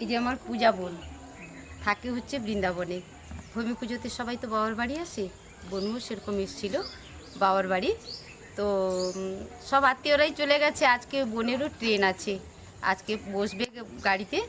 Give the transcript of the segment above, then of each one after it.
এই যে আমার পূজা বোন থাকে হচ্ছে বৃন্দাবনে। ভূমি পুজোতে সবাই তো বাবার বাড়ি আসে, বোনও সেরকম এসেছিল বাবার বাড়ি। তো সব আত্মীয়রাই চলে গেছে, আজকে বোনেরও ট্রেন আছে, আজকে বসবে গাড়িতে।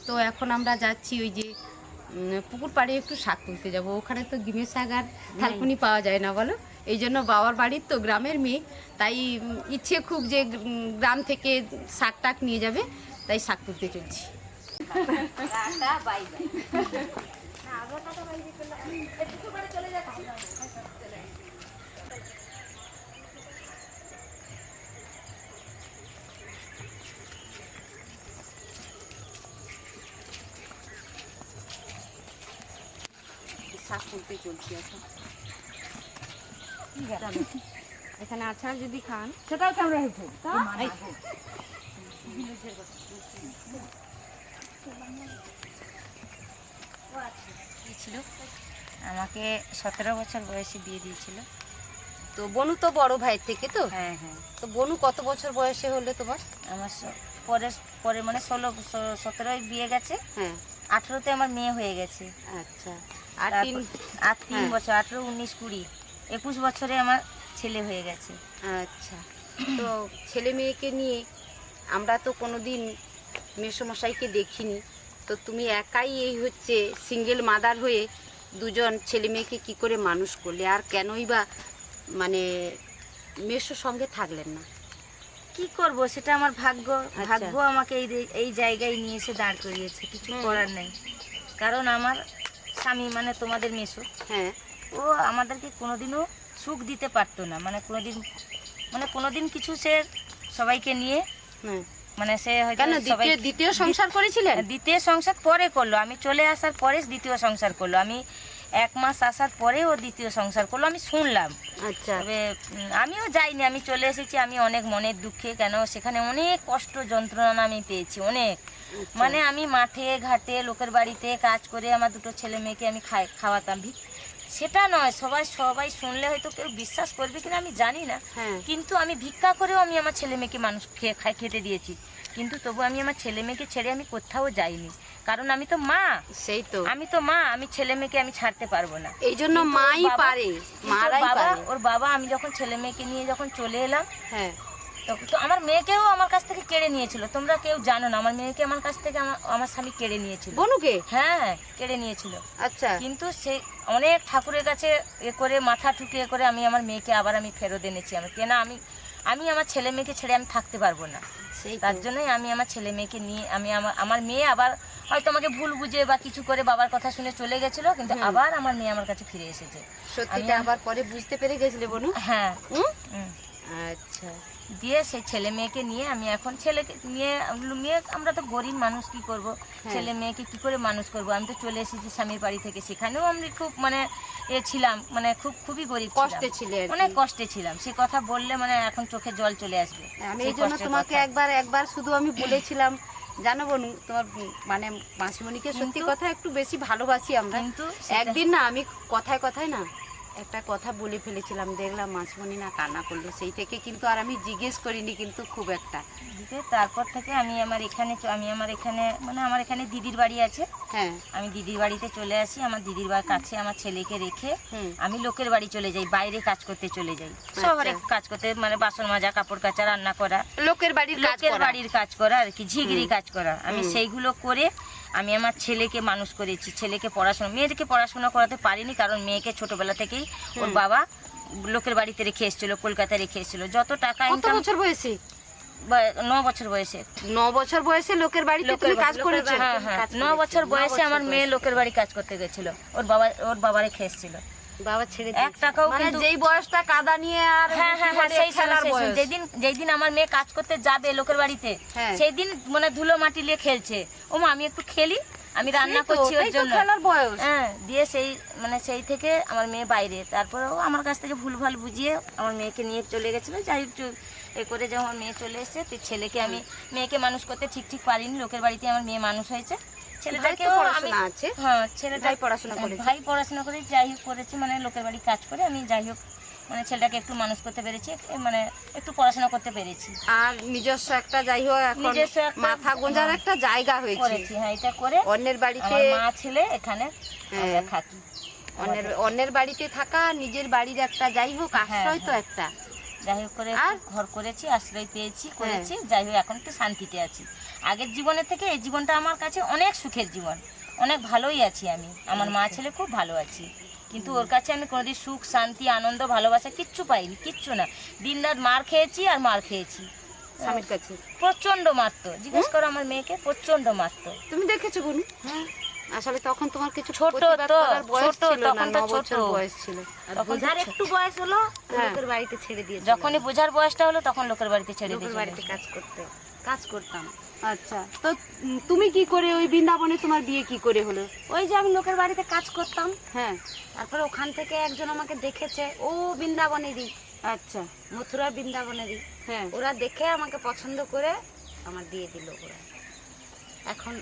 তো এখন আমরা যাচ্ছি ওই যে পুকুর পাড়ে একটু শাক তুলতে যাবো। ওখানে তো ডিমের শাক আর থালকুনি পাওয়া যায় না বলো, এই জন্য বাবার বাড়ির তো গ্রামের মেয়ে, তাই ইচ্ছে খুব যে গ্রাম থেকে শাক টাক নিয়ে যাবে, তাই শাক তুলতে চলছি। শাক তুলতে চলছি এখন। এখানে আচার যদি খান সেটাও আমরা হয়েছে ছিল আমাকে 17 বছর বয়সে বিয়ে দিয়েছিল। তো বনু তো বড় ভাইয়ের থেকে, তো হ্যাঁ হ্যাঁ, তো বনু কত বছর বয়সে হলে তোমার? আমার পরে পরে মানে 17 বিয়ে গেছে, হ্যাঁ 18তে আমার মেয়ে হয়ে গেছে। আচ্ছা, আর তিন আর 3 হ্যাঁ। বছর, 18, 19, 20, 21 বছরে আমার ছেলে হয়ে গেছে। আচ্ছা, তো ছেলে মেয়েকে নিয়ে আমরা তো কোনোদিন মেসোমশাইকে দেখিনি, তো তুমি একাই এই হচ্ছে সিঙ্গেল মাদার হয়ে দুজন ছেলে মেয়েকে কী করে মানুষ করলে, আর কেনই বা মানে মেসোর সঙ্গে থাকলেন না? কি করব, সেটা আমার ভাগ্য। ভাগ্য আমাকে এই জায়গায় নিয়ে এসে দাঁড় করিয়েছে, কিছু করার নেই। কারণ আমার স্বামী মানে তোমাদের মেসো, হ্যাঁ, ও আমাদেরকে কোনোদিনও সুখ দিতে পারতো না, মানে কোনোদিন কিছু সে সবাইকে নিয়ে হ্যাঁ। মানে সে হয়তো কেন দ্বিতীয় সংসার করেছিলেন? দ্বিতীয় সংসার পরে করলো, আমি চলে আসার পরে দ্বিতীয় সংসার করলো। আমি 1 মাস আসার পরে ও দ্বিতীয় সংসার করলো, আমি শুনলাম। আচ্ছা, তবে আমিও যাইনি, আমি চলে এসেছি। আমি অনেক মনের দুঃখে, কেন সেখানে অনেক কষ্ট যন্ত্রণা আমি পেয়েছি অনেক। মানে আমি মাঠে ঘাটে লোকের বাড়িতে কাজ করে আমার 2টো ছেলে মেয়েকে আমি খাওয়াতাম। সেটা নয়, সবাই শুনলে হয়তো কেউ বিশ্বাস করবে কিনা আমি জানি না, কিন্তু আমি ভিক্ষা করেও আমি আমার ছেলে মেয়েকে মানুষ খেতে দিয়েছি। কিন্তু তবু আমি আমার ছেলে মেয়েকে ছেড়ে আমি কোথাও যাইনি, কারণ আমি তো মা। সেই তো, আমি তো মা, আমি ছেলে মেয়েকে আমি ছাড়তে পারবো না। এই জন্য মাই পারে, মারাই পারে। ওর বাবা আমি যখন ছেলে মেয়েকে নিয়ে যখন চলে এলাম, হ্যাঁ, তো আমার মেয়েকেও আমার কাছ থেকে কেড়ে নিয়েছিল। তোমরা কেউ জানো না, আমার মেয়েকে আমার কাছ থেকে আমার স্বামী কেড়ে নিয়েছিল। বনুকে? হ্যাঁ, কেড়ে নিয়েছিল। আচ্ছা, কিন্তু সে অনেক ঠাকুরের কাছে করে মাথা ঠুকে করে আমি আমার মেয়েকে আবার আমি ফেরত এনেছি। কেন আমি আমার ছেলে মেয়েকে ছেড়ে আমি থাকতে পারবো না। তার জন্যই আমি আমার ছেলে মেয়েকে নিয়ে আমার মেয়ে আবার হয়তো আমাকে ভুল বুঝে বা কিছু করে বাবার কথা শুনে চলে গেছিল, কিন্তু আবার আমার মেয়ে আমার কাছে ফিরে এসেছে। সত্যিটা আবার পরে বুঝতে পেরে গেছিলে বনু? হ্যাঁ। আচ্ছা, দিয়ে সেই ছেলে মেয়েকে নিয়ে আমি এখন ছেলেকে নিয়ে আমরা তো গরিব মানুষ, কি করব, ছেলে মেয়েকে কি করে মানুষ করব। আমি তো চলে এসেছি স্বামীর বাড়ি থেকে, সেখানেও আমি খুব মানে ছিলাম, মানে খুবই গরিব, কষ্টে ছিলে, অনেক কষ্টে ছিলাম। সে কথা বললে মানে এখন চোখে জল চলে আসবে। আমি এই জন্য তোমাকে একবার শুধু আমি বলেছিলাম, জানো বনু, তোমার মানে মাসিমণিকে সত্যি কথা একটু বেশি ভালোবাসি আমরা। কিন্তু একদিন না আমি কথায় কথায় না একটা কথা বলে ফেলেছিলাম, দেখলাম মাসিমণি না কান্না করলো, সেই থেকে কিন্তু আর আমি জিজ্ঞেস করিনি কিন্তু খুব একটা। তারপর থেকে আমি আমার এখানে মানে আমার এখানে দিদির বাড়ি আছে। হ্যাঁ, আমি দিদির বাড়িতে চলে আসি। আমার দিদির বাড়ির কাছে আমার ছেলেকে রেখে আমি লোকের বাড়ি চলে যাই, বাইরে কাজ করতে চলে যাই, শহরে কাজ করতে, মানে বাসন মাজা, কাপড় কাচা, রান্না করা, লোকের বাড়ির কাজ করা আর কি, ঝিগড়ি কাজ করা। আমি সেইগুলো করে আমি আমার ছেলেকে মানুষ করেছি। ছেলেকে মেয়েকে পড়াশোনা করাতে পারিনি, কারণ মেয়েকে ছোটবেলা থেকেই ওর বাবা লোকের বাড়িতে রেখে এসেছিল, কলকাতায় রেখে এসেছিল। যত টাকা ইনকাম, 9 বছর বয়সে 9 বছর বয়সে লোকের বাড়িতে তুমি কাজ করেছো? হ্যাঁ হ্যাঁ, 9 বছর বয়সে আমার মেয়ে লোকের বাড়ি কাজ করতে গেছিল, ওর বাবা রেখে এসেছিল। বাবা ছেড়ে 1 টাকাও, মানে যেই বয়সটা কাদা নিয়ে আর যেই দিন আমার মেয়ে কাজ করতে যাবে লোকের বাড়িতে, সেই দিন মানে ধুলো মাটি নিয়ে খেলছে। ও মা, আমি একটু খেলি, আমি রান্না করছি ওর জন্য। হ্যাঁ, দিয়ে সেই থেকে আমার মেয়ে বাইরে। তারপরেও আমার কাছ থেকে ভুলভাল বুঝিয়ে আমার মেয়েকে নিয়ে চলে গেছিল। যাই হোক, করে যখন মেয়ে চলে এসেছে, তো মেয়েকে মানুষ করতে ঠিক পারিনি। লোকের বাড়িতে আমার মেয়ে মানুষ হয়েছে। ছেলেটাকেও ভাই পড়াশোনা করে যাই হোক করেছে, মানে লোকের বাড়ি কাজ করে। আমি যাই হোক মানে ছেলেটাকে একটু মানুষ করতে পেরেছি, মানে একটু পড়াশোনা করতে পেরেছি। আর নিজস্ব একটা যাই হোক এখন নিজস্ব একটা মাথা গোঁজার একটা জায়গা হয়েছে। করেছি, হ্যাঁ, এটা করে অন্যের বাড়িতে আমার মা ছেলে এখানে আমরা থাকি। অন্যের বাড়িতে থাকা, নিজের বাড়ির একটা যাই হোক আশ্রয় তো একটা, যাই হোক করে ঘর করেছি, আশ্রয় পেয়েছি, করেছি, যাই হোক এখন একটু শান্তিতে আছি। আগের জীবনের থেকে এই জীবনটা আমার কাছে অনেক সুখের জীবন, অনেক ভালোই আছি আমি। আমার মা ছেলে খুব ভালো আছি, কিন্তু ওর কাছে আমি কোনোদিন সুখ, শান্তি, আনন্দ, ভালোবাসা কিচ্ছু পাইনি, কিচ্ছু না। দিন রাত মার খেয়েছি আর মার খেয়েছি। স্বামীর কাছে প্রচন্ড মারতো, জিজ্ঞেস করো আমার মেয়েকে, প্রচন্ড মারতো। তুমি দেখেছো গুনু? হ্যাঁ, আসলে তখন তোমার কিছু ছোট প্রতিবাদ তো, করার বয়স ছোট, ছিল না, তখন তো 9 বছর ছোট। বয়স ছিল। বোঝার একটু বয়স হলো, লোকের বাড়িতে ছেড়ে দিয়ে যখনই বোঝার বয়সটা হলো তখন লোকের বাড়িতে ছেড়ে লোকের দিয়ে বাড়িতে কাজ করতাম। আচ্ছা, তো তুমি কি করে ওই বৃন্দাবনে তোমার বিয়ে কি করে হলো? ওই যে আমি লোকের বাড়িতে কাজ করতাম, হ্যাঁ, তারপরে ওখান থেকে একজন আমাকে দেখেছে, ও বৃন্দাবনেরই, আচ্ছা, মথুরা বৃন্দাবনেরই। হ্যাঁ, ওরা দেখে আমাকে পছন্দ করে আমার দিয়ে দিল ওরা। এখন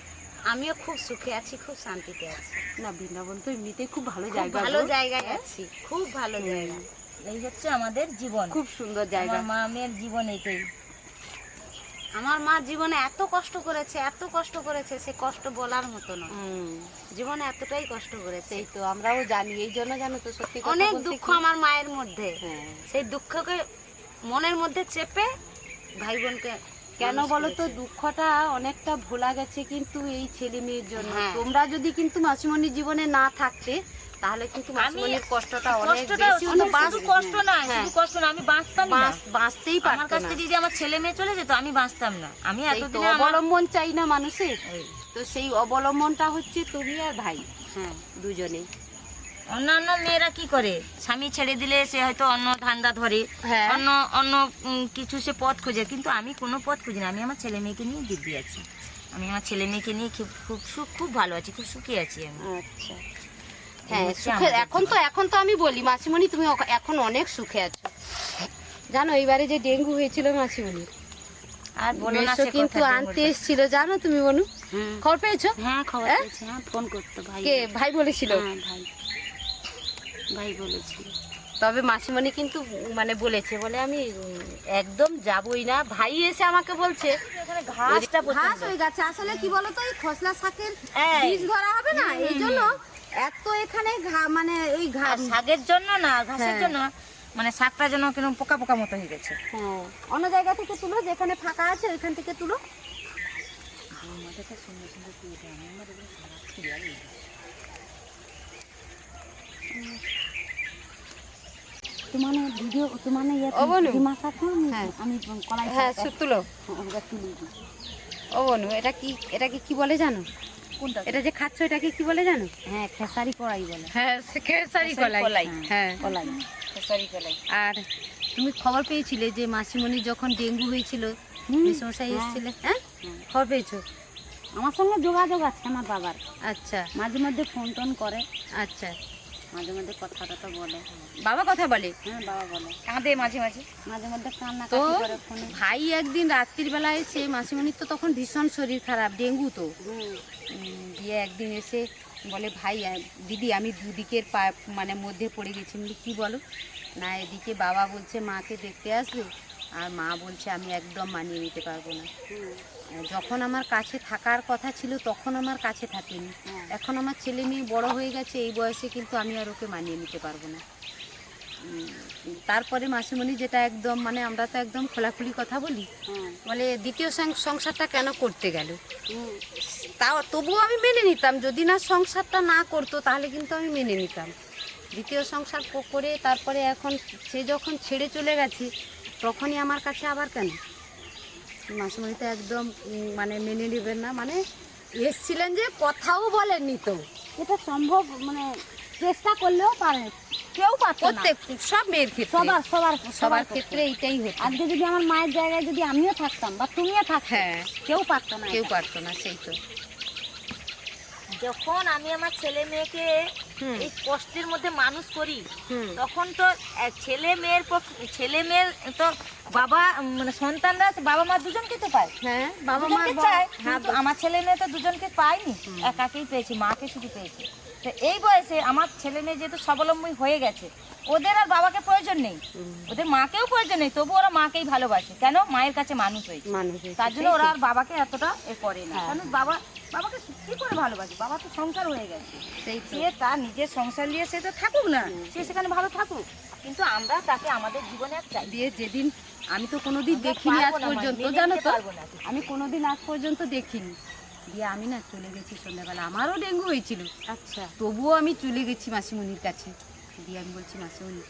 আমিও খুব সুখে আছি, খুব শান্তিতে আছি। না বৃন্দাবন তো এমনিতেই খুব ভালো খুব জায়গা, ভালো জায়গায় আছি, খুব ভালো জায়গা। এই হচ্ছে আমাদের জীবন, খুব সুন্দর জায়গা। আমার মা মেয়ের জীবন এটাই। আমার মা জীবনে এত কষ্ট করেছে, এত কষ্ট করেছে, সে কষ্ট বলার মতো না। জীবনে এতটাই কষ্ট করেছে, সেই তো আমরাও জানি, এই জন্য জানো তো সত্যি কথা অনেক বলতে দুঃখ কি- আমার মায়ের মধ্যে। হ্যাঁ। সেই দুঃখকে মনের মধ্যে চেপে ভাই বোনকে কেন মানুষ বলো তো, করেছে। দুঃখটা অনেকটা ভোলা গেছে কিন্তু এই ছেলে মেয়ের জন্য। হ্যাঁ। তোমরা যদি কিন্তু মাসিমণির জীবনে না থাকতে, তাহলে কিন্তু মাসিমণির কষ্টটা অনেক কষ্টটা বেশি শুধু হতো। শুধু কষ্ট না, হ্যাঁ। শুধু কষ্ট না, আমি বাঁচতাম না। বাঁচতেই আমার পারতো কাছ না। থেকে যদি আমার ছেলে মেয়ে চলে যেত আমি বাঁচতাম না। আমি সেই তো এতদিনে আমার অবলম্বন চাই না মানুষের, এই, তো সেই অবলম্বনটা হচ্ছে তুমি আর ভাই, হ্যাঁ, দুজনে। অন্যান্য মেয়েরা কি করে, স্বামী ছেড়ে দিলে সে হয়তো অন্য ধান্দা ধরে, হ্যাঁ। অন্য অন্য কিছু সে পথ খোঁজে, কিন্তু আমি কোনো পথ খুঁজি না। আমি আমার ছেলে মেয়েকে নিয়ে দিব্যি আছি, আমি আমার ছেলে মেয়েকে নিয়ে খুব ভালো আছি, খুব সুখী আছি আমি। আচ্ছা, হ্যাঁ, হচ্ছে সুখে আমাদের এখন তো আমি বলি মাসিমণি তুমি এখন অনেক সুখে আছো। জানো এইবারে যে ডেঙ্গু হয়েছিল মাসিমণির, আর বলো না মেসো সে কিন্তু কথা, আনতে এসেছিল, জানো তুমি বনু? খবর পেয়েছো? হ্যাঁ, খবর হ্যাঁ? পেয়েছি, হ্যাঁ, ফোন করতো ভাই। কে ভাই বলেছিল? হ্যাঁ, ভাই বলেছিল। তবে মাসিমণি কিন্তু মানে বলেছে, বলে আমি একদম যাবই না। ভাই এসে আমাকে বলছে এখানে ঘাসটা ঘাস প্রচন্ড। হয়ে গেছে। আসলে কি বলতো, ওই খসলা শাকের হ্যাঁ। বীজ ধরা হবে না, এই জন্য এত এখানে মানে ওই আর ঘাস। শাকের জন্য না, ঘাসের হ্যাঁ। জন্য, মানে শাকটা যেন কেন পোকা পোকা মতো হয়ে গেছে। হ্যাঁ, অন্য জায়গা থেকে তুলো, যেখানে ফাঁকা আছে ওইখান থেকে তুলো। তোমার ভিডিও, তোমার ও বনু। হ্যাঁ, আমি কলাই হ্যাঁ, তুলো। তুলি দিই। ও বনু, এটাকে কি বলে জানো? কোনটা? এটা যে খাচ্ছ এটাকে কি বলে জানো? হ্যাঁ, খেসারি কড়াই বলে। হ্যাঁ, খেসারি কলাই। হ্যাঁ, কলাই। খেসারি কলাই। আর তুমি খবর পেয়েছিলে যে মাসিমণি যখন ডেঙ্গু হয়েছিল, মেসমশাই এসেছিলে? হ্যাঁ, খবর পেয়েছো? আমার সঙ্গে যোগাযোগ আছে আমার বাবার, আচ্ছা, মাঝে মধ্যে ফোন টোন করে, আচ্ছা, মাঝে মধ্যে কথা টথা বলে। বাবা কথা বলে? হ্যাঁ, বাবা বলে, কাঁদে মাঝে মাঝে। মাঝে মধ্যে কান্না তো কাটি করে ফোনে। ভাই একদিন রাত্রির বেলা এসে, মাসিমণির তো তখন ভীষণ শরীর খারাপ, ডেঙ্গু তো, দিয়ে একদিন এসে বলে, ভাই দিদি আমি দুদিকের মানে মধ্যে পড়ে গেছি। বলি কি বলো? না, এদিকে বাবা বলছে মাকে দেখতে আসবে, আর মা বলছে আমি একদম মানিয়ে নিতে পারবো না। যখন আমার কাছে থাকার কথা ছিল তখন আমার কাছে থাকেনি, এখন আমার ছেলে মেয়ে বড় হয়ে গেছে, এই বয়সে কিন্তু আমি আর ওকে মানিয়ে নিতে পারবো না। তারপরে মাসিমণি যেটা একদম মানে আমরা তো একদম খোলাখুলি কথা বলি, বলে দ্বিতীয় সংসারটা কেন করতে গেল? তাও তবুও আমি মেনে নিতাম, যদি না সংসারটা না করতো তাহলে কিন্তু আমি মেনে নিতাম। দ্বিতীয় সংসার করে তারপরে এখন সে যখন ছেড়ে চলে গেছে, তখনই আমার কাছে আবার কেন? মাসিমণি তো একদম মানে মেনে নেবেন না, মানে এসছিলেন যে কথাও বলেননি তো। এটা সম্ভব, মানে চেষ্টা করলেও পারে, কেউ পারতো না। প্রত্যেক সব মেয়ের ক্ষেত্রে, সবার ক্ষেত্রে এইটাই হতো। আজকে যদি আমার মায়ের জায়গায় যদি আমিও থাকতাম বা তুমিও থাকতে, হ্যাঁ, কেউ পারতো না, কেউ এটা। পারতো না, সেই তো। যখন আমি আমার ছেলে মেয়েকে এই কষ্টের মধ্যে মানুষ করি, হুম। তখন তো ছেলে মেয়ের তো বাবা, মানে সন্তানরা বাবা মা দুজনকে তো পায়, হ্যাঁ, বাবা মা দুজনকে চায়, কিন্তু আমার ছেলে মেয়ে তো দুজনকে পায়নি, একাকেই পেয়েছি, মাকে শুধু পেয়েছি। তো এই বয়সে আমার ছেলে মেয়ে যেহেতু স্বাবলম্বী হয়ে গেছে, ওদের আর বাবাকে প্রয়োজন নেই, ওদের মাকেও প্রয়োজন নেই, তবু ওরা মাকেই ভালোবাসে। কেন? মায়ের কাছে মানুষ হয়েছে, তার জন্য ওরা আর বাবাকে এতটা করে না। কারণ বাবাকে কি করে ভালোবাসে, বাবা তো সংসার হয়ে গেছে, সে তার নিজের সংসার নিয়ে সে তো থাকুক না, সে সেখানে ভালো থাকুক, কিন্তু আমরা তাকে আমাদের জীবনে আর চাই দিয়ে যেদিন আমি তো কোনোদিন দেখিনি আজ পর্যন্ত, জানো তো, আমি কোনোদিন আজ পর্যন্ত দেখিনি। দিয়ে আমি না চলে গেছি সন্ধ্যাবেলা, আমারও ডেঙ্গু হয়েছিল। আচ্ছা, তবুও আমি চলে গেছি মাসিমণির কাছে। দিয়ে আমি বলছি, মাসিমণি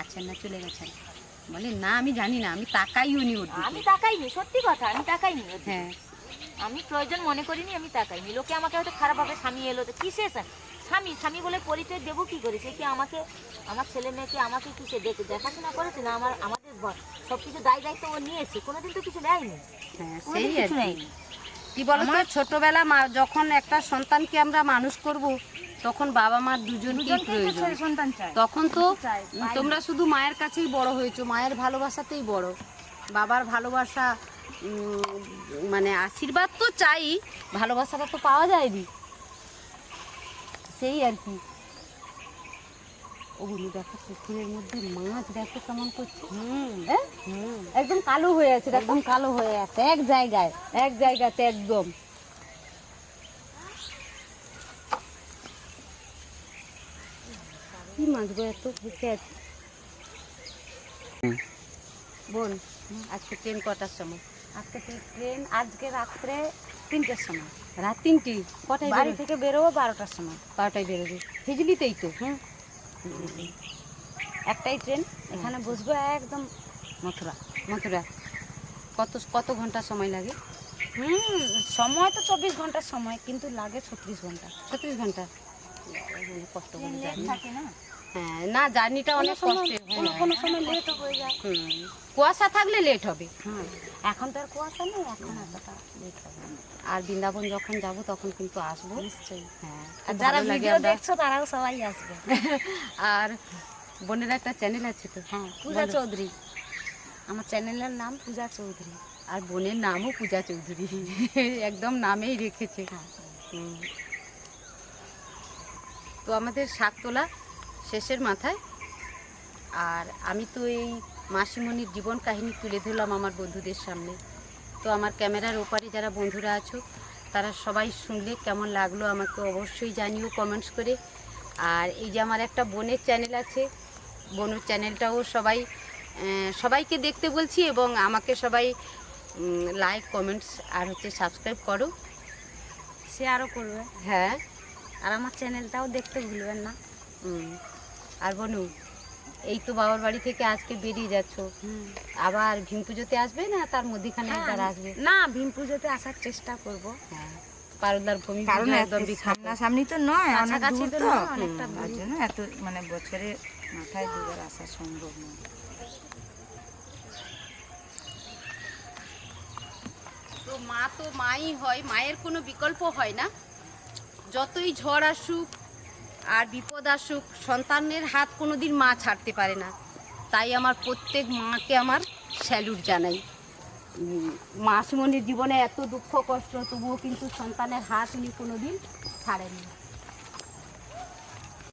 আছেন না চলে গেছেন? বলে না আমি জানি না, আমি তাকাইও নি ওর দিকে। আমি তাকাইনি, সত্যি কথা, আমি তাকাইনি। হ্যাঁ, আমি প্রয়োজন মনে করিনি, আমি তাকাইনি। লোকে আমাকে হয়তো খারাপভাবে স্বামী এলো, তো কিসে স্বামী স্বামী বলে পরিচয় দেবো কি করে? সে কি আমাকে, আমার ছেলে মেয়েকে আমাকে কি সে দেখাশোনা করেছে না? আমাদের সব কিছু দায়িত্ব ও নিয়েছে, কোনোদিন তো কিছু দেয়নি। হ্যাঁ, কোনোদিন সেই আর কিছু কি। নেয়নি। কি বলতো, ছোটবেলা যখন একটা সন্তানকে আমরা মানুষ করব, তখন বাবা মার দুজনকেই প্রয়োজন। সন্তান চাই, তখন তো চাই, তোমরা শুধু মায়ের কাছেই বড় হয়েছো, মায়ের ভালোবাসাতেই বড়। বাবার ভালোবাসা মানে আশীর্বাদ তো চাই, ভালোবাসাটা তো পাওয়া যায়নি, সেই আর কি। ওগুলো দেখো পুকুরের মধ্যে মাছ, দেখো কেমন করছে। একদম কালো হয়ে আছে, একদম কালো হয়ে আছে এক জায়গাতে একদম। কি মাছ গো এত ভেসে আছে। বোন, আজকে ট্রেন কটার সময়? আজকে রাত্রে 3টের সময়, রাত 3টে। কটায় বাড়ি থেকে বেরোবো 12টার সময়। 12টায় বেরোবে? হিজলিতেই তো? একটাই ট্রেন, এখানে বসবো একদম মথুরা। কত ঘন্টা সময় লাগে? সময় তো 24 ঘন্টার সময়, কিন্তু লাগে 36 ঘন্টা। 36 ঘন্টা? কষ্ট করে লেট জার্নি। থাকে না, হ্যাঁ, না জার্নিটা অনেক কষ্টের। কোনো সময় লেটও হয়ে যায়। কুয়াশা থাকলে লেট হবে। এখন তো আর কুয়াশা নেই, এখন এতটা লেট হবে না। আর বৃন্দাবন যখন যাব তখন কিন্তু আসবো নিশ্চয়ই। হ্যাঁ, আর খুব যারা ভালো লাগে ভিডিও আমরা। দেখছো তারাও সবাই আসবে। আর বোনের একটা চ্যানেল আছে তো? হ্যাঁ, পূজা বলো। চৌধুরী, আমার চ্যানেলের নাম পূজা চৌধুরী। আর বোনের নামও পূজা চৌধুরী, একদম নামেই রেখেছে। হুম। তো আমাদের শাক তোলা শেষের মাথায়, আর আমি তো এই মাসিমণির জীবন কাহিনী তুলে ধরলাম আমার বন্ধুদের সামনে। তো আমার ক্যামেরার ওপারে যারা বন্ধুরা আছো, তারা সবাই শুনলে কেমন লাগলো আমাকে অবশ্যই জানিও কমেন্টস করে। আর এই যে আমার একটা বোনের চ্যানেল আছে, বোনের চ্যানেলটাও সবাইকে দেখতে বলছি, এবং আমাকে সবাই লাইক কমেন্টস আর সাবস্ক্রাইব করো, শেয়ারও করবে। হ্যাঁ, আর আমার চ্যানেলটাও দেখতে ভুলবেন না। আর বনু, এই তো বাবার বাড়ি থেকে আজকে বেরিয়ে যাচ্ছ, আবার ভীম পুজোতে আসবে না তার মধ্যেখানে একবার আসবে? না, ভীম পুজোতে আসার চেষ্টা করব। হ্যাঁ, পারুলদার ভূমি কারণ পুজো একদম বিখ্যাত। সামনাসামনি তো নয়, অনেক কাছাকাছি দূর তো তো, নয়, অনেকটা তার জন্য এত মানে বছরে মাথায় দুবার আসা সম্ভব নয়। তো মা তো মাই হয়, মায়ের কোনো বিকল্প হয় না। যতই ঝড় আসুক আর বিপদ আসুক, সন্তানের হাত কোনোদিন মা ছাড়তে পারে না। তাই আমার প্রত্যেক মাকে আমার স্যালুট জানাই। মাসিমণির জীবনে এত দুঃখ কষ্ট, তবুও কিন্তু সন্তানের হাত উনি কোনোদিন ছাড়েননি।